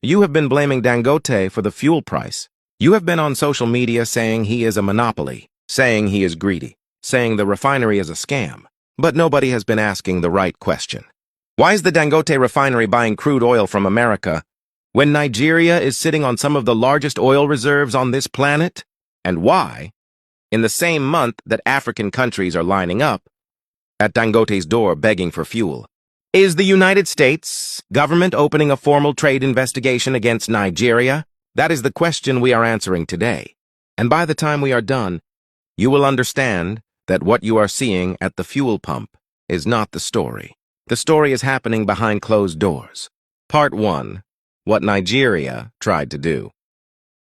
You have been blaming Dangote for the fuel price. You have been on social media saying he is a monopoly, saying he is greedy, saying the refinery is a scam. But nobody has been asking the right question. Why is the Dangote refinery buying crude oil from America when Nigeria is sitting on some of the largest oil reserves on this planet? And why, in the same month that African countries are lining up at Dangote's door begging for fuel, is the United States government opening a formal trade investigation against Nigeria? That is the question we are answering today. And by the time we are done, you will understand that what you are seeing at the fuel pump is not the story. The story is happening behind closed doors. Part 1. What Nigeria tried to do.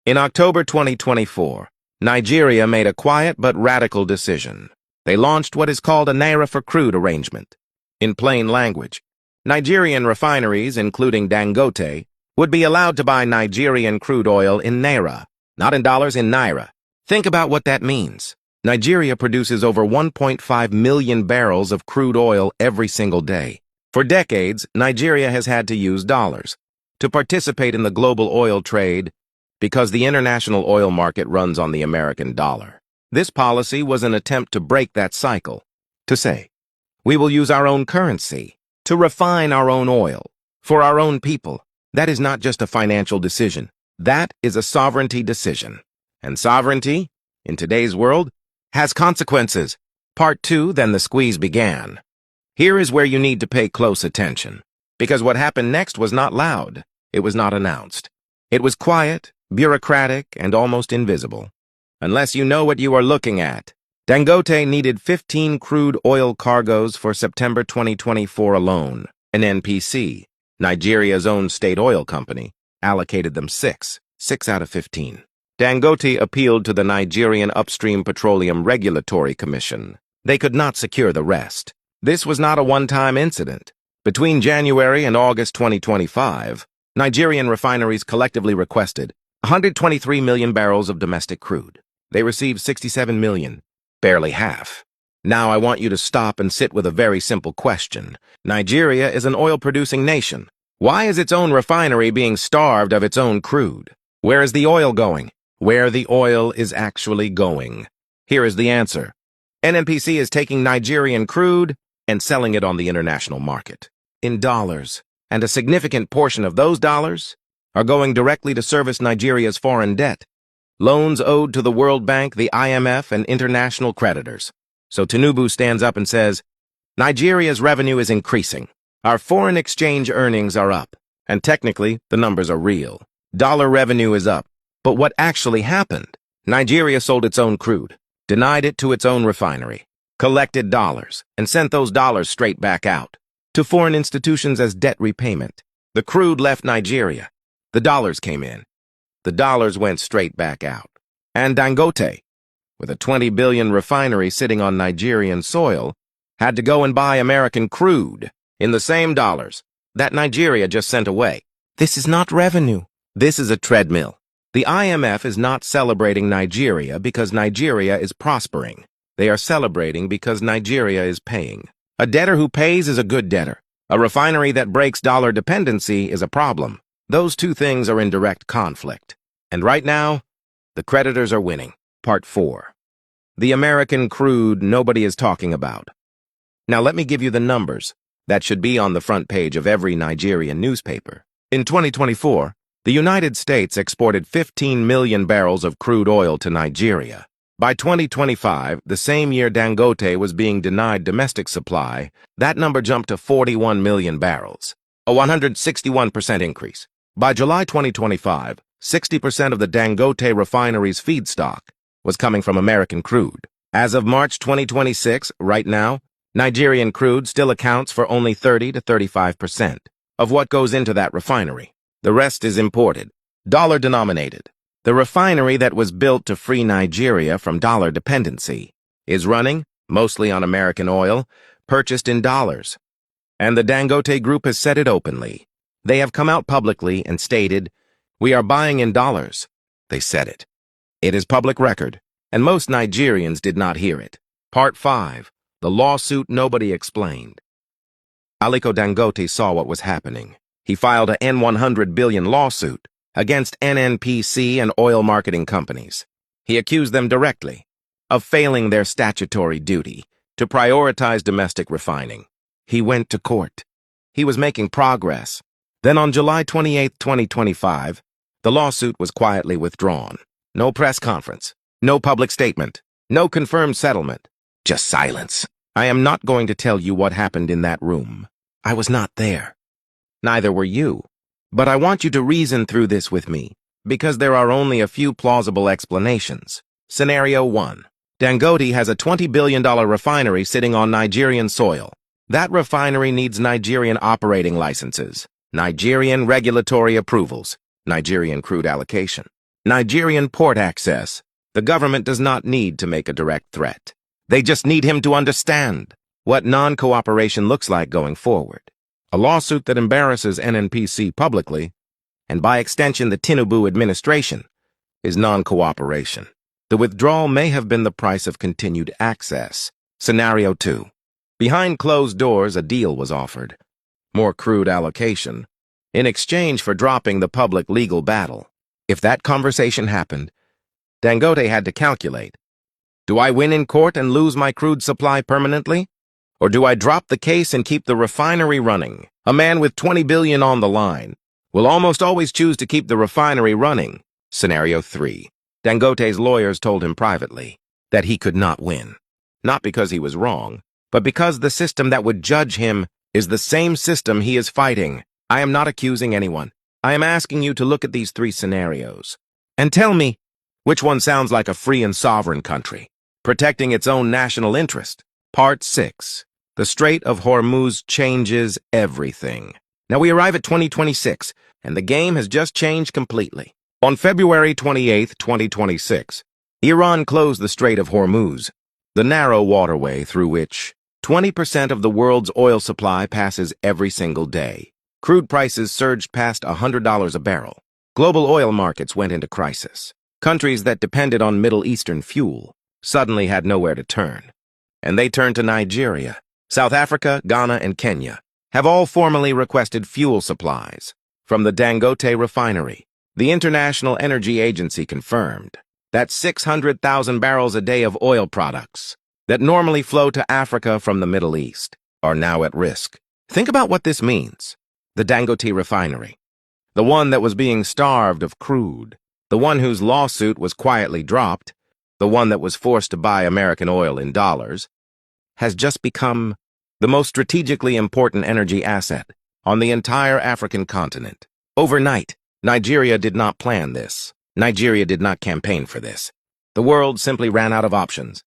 In October 2024, Nigeria made a quiet but radical decision. They launched what is called a Naira for crude arrangement. In plain language, Nigerian refineries, including Dangote, would be allowed to buy Nigerian crude oil in Naira, not in dollars, in Naira. Think about what that means. Nigeria produces over 1.5 million barrels of crude oil every single day. For decades, Nigeria has had to use dollars to participate in the global oil trade because the international oil market runs on the American dollar. This policy was an attempt to break that cycle, to say, we will use our own currency to refine our own oil for our own people. That is not just a financial decision. That is a sovereignty decision. And sovereignty, in today's world, has consequences. Part 2, then the squeeze began. Here is where you need to pay close attention, because what happened next was not loud. It was not announced. It was quiet, bureaucratic, and almost invisible. Unless you know what you are looking at. Dangote needed 15 crude oil cargoes for September 2024 alone. An NPC, Nigeria's own state oil company, allocated them 6 out of 15. Dangote appealed to the Nigerian Upstream Petroleum Regulatory Commission. They could not secure the rest. This was not a one-time incident. Between January and August 2025, Nigerian refineries collectively requested 123 million barrels of domestic crude. They received 67 million, barely half. Now I want you to stop and sit with a very simple question. Nigeria is an oil-producing nation. Why is its own refinery being starved of its own crude? Where is the oil going? Where the oil is actually going. Here is the answer. NNPC is taking Nigerian crude and selling it on the international market in dollars, and a significant portion of those dollars are going directly to service Nigeria's foreign debt, loans owed to the World Bank, the IMF, and international creditors. So Tinubu stands up and says, Nigeria's revenue is increasing. Our foreign exchange earnings are up, and technically the numbers are real. Dollar revenue is up. But what actually happened? Nigeria sold its own crude, denied it to its own refinery, collected dollars, and sent those dollars straight back out to foreign institutions as debt repayment. The crude left Nigeria. The dollars came in. The dollars went straight back out. And Dangote, with a 20 billion refinery sitting on Nigerian soil, had to go and buy American crude in the same dollars that Nigeria just sent away. This is not revenue. This is a treadmill. The IMF is not celebrating Nigeria because Nigeria is prospering. They are celebrating because Nigeria is paying. A debtor who pays is a good debtor. A refinery that breaks dollar dependency is a problem. Those two things are in direct conflict. And right now, the creditors are winning. Part 4. The American crude nobody is talking about. Now let me give you the numbers that should be on the front page of every Nigerian newspaper. In 2024, the United States exported 15 million barrels of crude oil to Nigeria. By 2025, the same year Dangote was being denied domestic supply, that number jumped to 41 million barrels, a 161% increase. By July 2025, 60% of the Dangote refinery's feedstock was coming from American crude. As of March 2026, right now, Nigerian crude still accounts for only 30 to 35% of what goes into that refinery. The rest is imported, dollar-denominated. The refinery that was built to free Nigeria from dollar dependency is running, mostly on American oil, purchased in dollars. And the Dangote Group has said it openly. They have come out publicly and stated, we are buying in dollars. They said it. It is public record, and most Nigerians did not hear it. Part 5. The lawsuit nobody explained. Aliko Dangote saw what was happening. He filed a N$100 billion lawsuit against NNPC and oil marketing companies. He accused them directly of failing their statutory duty to prioritize domestic refining. He went to court. He was making progress. Then on July 28, 2025, the lawsuit was quietly withdrawn. No press conference, no public statement, no confirmed settlement, just silence. I am not going to tell you what happened in that room. I was not there. Neither were you. But I want you to reason through this with me, because there are only a few plausible explanations. Scenario 1. Dangote has a $20 billion refinery sitting on Nigerian soil. That refinery needs Nigerian operating licenses, Nigerian regulatory approvals, Nigerian crude allocation, Nigerian port access. The government does not need to make a direct threat. They just need him to understand what non-cooperation looks like going forward. A lawsuit that embarrasses NNPC publicly, and by extension the Tinubu administration, is non-cooperation. The withdrawal may have been the price of continued access. Scenario 2. Behind closed doors, a deal was offered. More crude allocation, in exchange for dropping the public legal battle. If that conversation happened, Dangote had to calculate, do I win in court and lose my crude supply permanently? Or do I drop the case and keep the refinery running? A man with $20 billion on the line will almost always choose to keep the refinery running. Scenario 3. Dangote's lawyers told him privately that he could not win. Not because he was wrong, but because the system that would judge him is the same system he is fighting. I am not accusing anyone. I am asking you to look at these 3 scenarios and tell me which one sounds like a free and sovereign country, protecting its own national interest. Part 6. The Strait of Hormuz changes everything. Now we arrive at 2026, and the game has just changed completely. On February 28, 2026, Iran closed the Strait of Hormuz, the narrow waterway through which 20% of the world's oil supply passes every single day. Crude prices surged past $100 a barrel. Global oil markets went into crisis. Countries that depended on Middle Eastern fuel suddenly had nowhere to turn. And they turned to Nigeria. South Africa, Ghana, and Kenya have all formally requested fuel supplies from the Dangote refinery. The International Energy Agency confirmed that 600,000 barrels a day of oil products that normally flow to Africa from the Middle East are now at risk. Think about what this means. The Dangote refinery, the one that was being starved of crude, the one whose lawsuit was quietly dropped, the one that was forced to buy American oil in dollars, has just become the most strategically important energy asset on the entire African continent. Overnight, Nigeria did not plan this. Nigeria did not campaign for this. The world simply ran out of options,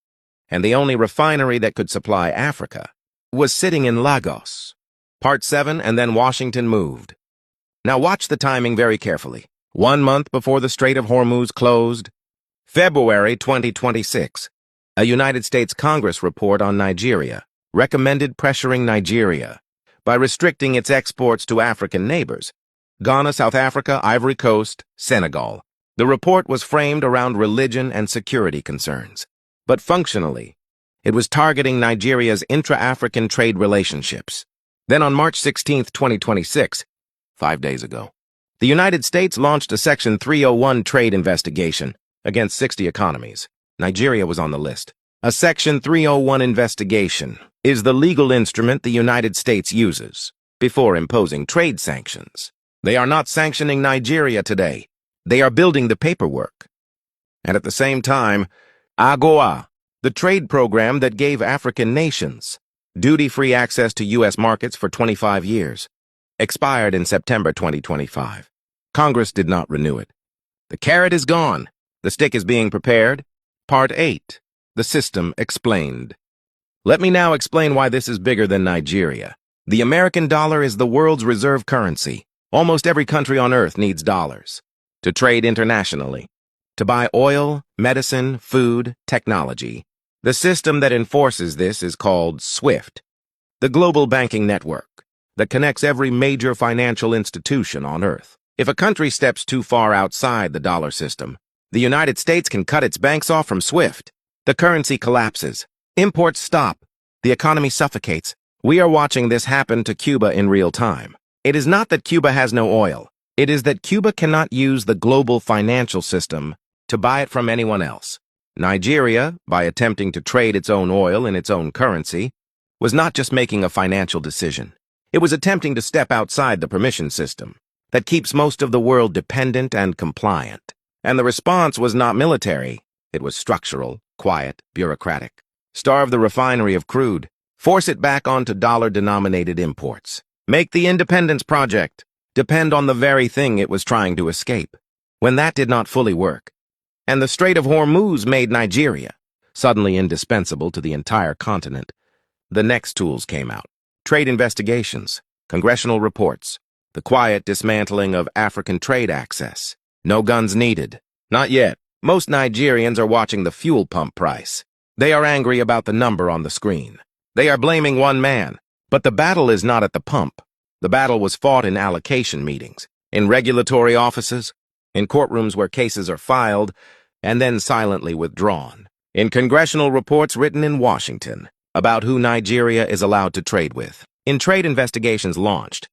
and the only refinery that could supply Africa was sitting in Lagos. Part 7, and then Washington moved. Now watch the timing very carefully. 1 month before the Strait of Hormuz closed, February 2026, a United States Congress report on Nigeria recommended pressuring Nigeria by restricting its exports to African neighbors, Ghana, South Africa, Ivory Coast, Senegal. The report was framed around religion and security concerns, but functionally, it was targeting Nigeria's intra-African trade relationships. Then on March 16, 2026, 5 days ago, the United States launched a Section 301 trade investigation against 60 economies. Nigeria was on the list. A Section 301 investigation is the legal instrument the United States uses before imposing trade sanctions. They are not sanctioning Nigeria today. They are building the paperwork. And at the same time, AGOA, the trade program that gave African nations duty-free access to U.S. markets for 25 years, expired in September 2025. Congress did not renew it. The carrot is gone. The stick is being prepared. Part 8. The System Explained. Let me now explain why this is bigger than Nigeria. The American dollar is the world's reserve currency. Almost every country on earth needs dollars to trade internationally, to buy oil, medicine, food, technology. The system that enforces this is called SWIFT, the global banking network that connects every major financial institution on earth. If a country steps too far outside the dollar system, the United States can cut its banks off from SWIFT. The currency collapses. Imports stop. The economy suffocates. We are watching this happen to Cuba in real time. It is not that Cuba has no oil. It is that Cuba cannot use the global financial system to buy it from anyone else. Nigeria, by attempting to trade its own oil in its own currency, was not just making a financial decision. It was attempting to step outside the permission system that keeps most of the world dependent and compliant. And the response was not military. It was structural, quiet, bureaucratic. Starve the refinery of crude. Force it back onto dollar-denominated imports. Make the Independence Project depend on the very thing it was trying to escape. When that did not fully work, and the Strait of Hormuz made Nigeria suddenly indispensable to the entire continent, the next tools came out. Trade investigations, congressional reports, the quiet dismantling of African trade access. No guns needed. Not yet. Most Nigerians are watching the fuel pump price. They are angry about the number on the screen. They are blaming one man. But the battle is not at the pump. The battle was fought in allocation meetings, in regulatory offices, in courtrooms where cases are filed and then silently withdrawn, in congressional reports written in Washington about who Nigeria is allowed to trade with, in trade investigations launched.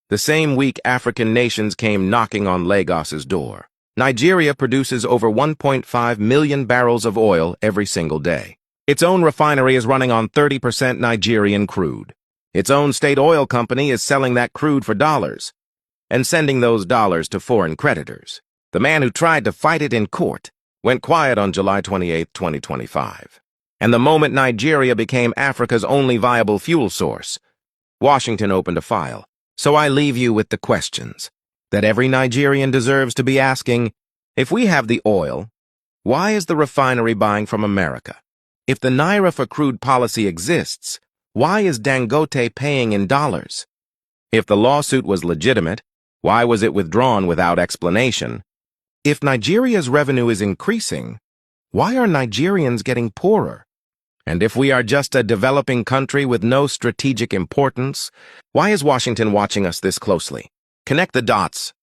The same week African nations came knocking on Lagos's door. Nigeria produces over 1.5 million barrels of oil every single day. Its own refinery is running on 30% Nigerian crude. Its own state oil company is selling that crude for dollars and sending those dollars to foreign creditors. The man who tried to fight it in court went quiet on July 28, 2025. And the moment Nigeria became Africa's only viable fuel source, Washington opened a file. So I leave you with the questions that every Nigerian deserves to be asking. If we have the oil, why is the refinery buying from America? If the Naira for crude policy exists, why is Dangote paying in dollars? If the lawsuit was legitimate, why was it withdrawn without explanation? If Nigeria's revenue is increasing, why are Nigerians getting poorer? And if we are just a developing country with no strategic importance, why is Washington watching us this closely? Connect the dots.